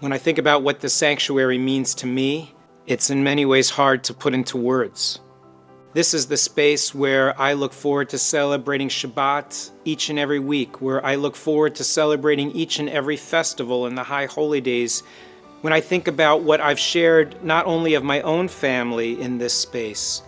When I think about what the sanctuary means to me, it's in many ways hard to put into words. This is the space where I look forward to celebrating Shabbat each and every week, where I look forward to celebrating each and every festival and the high holy days. When I think about what I've shared not only of my own family in this space,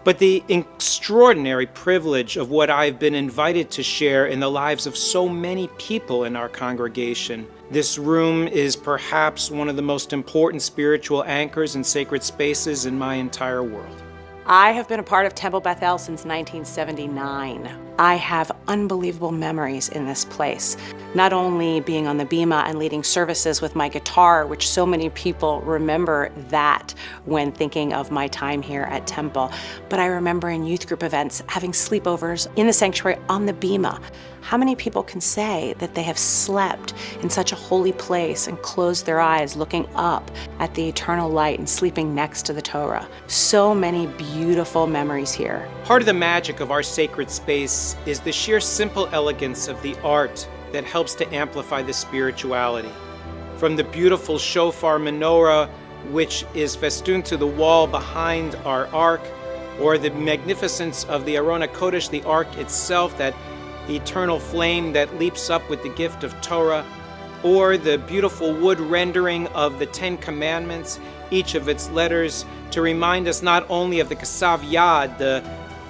but the extraordinary privilege of what I've been invited to share in the lives of so many people in our congregation. This room is perhaps one of the most important spiritual anchors and sacred spaces in my entire world. I have been a part of Temple Bethel since 1979. I have unbelievable memories in this place. Not only being on the bima and leading services with my guitar, which so many people remember that when thinking of my time here at Temple, but I remember in youth group events having sleepovers in the sanctuary on the bima. How many people can say that they have slept in such a holy place and closed their eyes looking up at the eternal light and sleeping next to the Torah? So many beautiful memories here. Part of the magic of our sacred space is the sheer simple elegance of the art that helps to amplify the spirituality. From the beautiful shofar menorah, which is festooned to the wall behind our ark, or the magnificence of the Aron HaKodesh, the ark itself, that eternal flame that leaps up with the gift of Torah, or the beautiful wood rendering of the Ten Commandments, each of its letters, to remind us not only of the Kasav Yad, the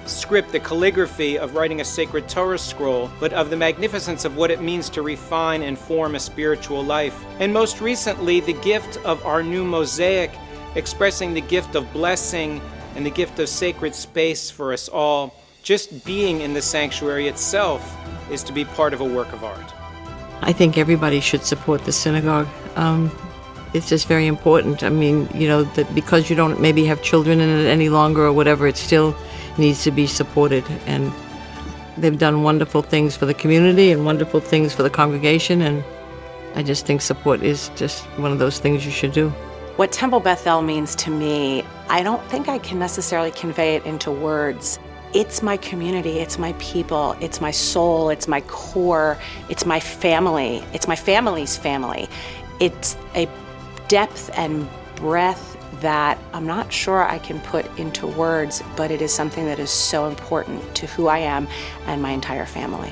script, the calligraphy of writing a sacred Torah scroll, but of the magnificence of what it means to refine and form a spiritual life. And most recently, the gift of our new mosaic, expressing the gift of blessing and the gift of sacred space for us all. Just being in the sanctuary itself is to be part of a work of art. I think everybody should support the synagogue. It's just very important. I mean, that because you don't maybe have children in it any longer or whatever, it still needs to be supported. And they've done wonderful things for the community and wonderful things for the congregation. And I just think support is just one of those things you should do. What Temple Bethel means to me, I don't think I can necessarily convey it into words. It's my community, it's my people, it's my soul, it's my core, it's my family, it's my family's family. It's a depth and breadth that I'm not sure I can put into words, but it is something that is so important to who I am and my entire family.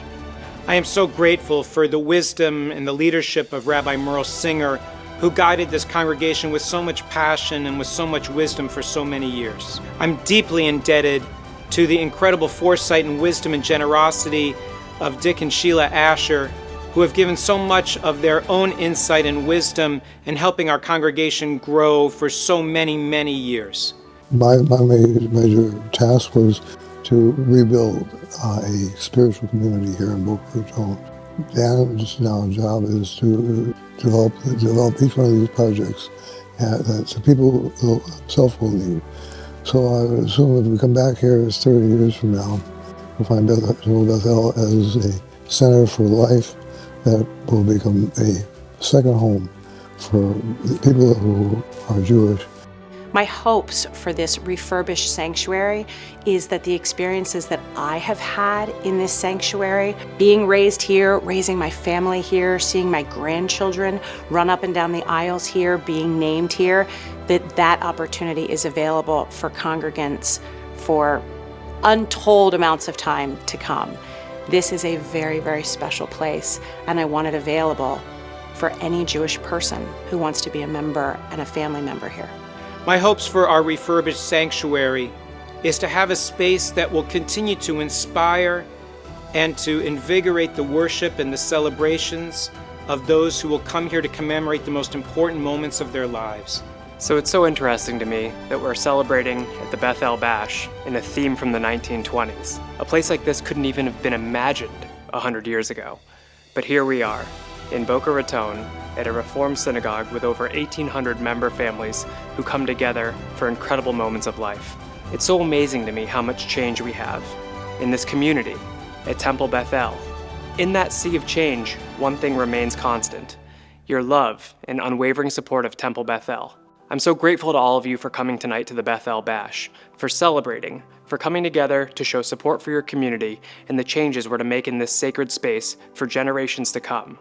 I am so grateful for the wisdom and the leadership of Rabbi Merle Singer, who guided this congregation with so much passion and with so much wisdom for so many years. I'm deeply indebted to the incredible foresight and wisdom and generosity of Dick and Sheila Asher, who have given so much of their own insight and wisdom in helping our congregation grow for so many, many years. My major task was to rebuild a spiritual community here in Boca Raton. Dan's now job is to develop each one of these projects that the people themselves will need. So I would assume if we come back here 30 years from now, we'll find Bethel as a center for life that will become a second home for people who are Jewish. My hopes for this refurbished sanctuary is that the experiences that I have had in this sanctuary, being raised here, raising my family here, seeing my grandchildren run up and down the aisles here, being named here, that opportunity is available for congregants for untold amounts of time to come. This is a very, very special place, and I want it available for any Jewish person who wants to be a member and a family member here. My hopes for our refurbished sanctuary is to have a space that will continue to inspire and to invigorate the worship and the celebrations of those who will come here to commemorate the most important moments of their lives. So it's so interesting to me that we're celebrating at the Bethel Bash in a theme from the 1920s. A place like this couldn't even have been imagined 100 years ago. But here we are, in Boca Raton, at a Reform synagogue with over 1,800 member families who come together for incredible moments of life. It's so amazing to me how much change we have in this community, at Temple Bethel. In that sea of change, one thing remains constant: your love and unwavering support of Temple Bethel. I'm so grateful to all of you for coming tonight to the Bethel Bash, for celebrating, for coming together to show support for your community and the changes we're to make in this sacred space for generations to come.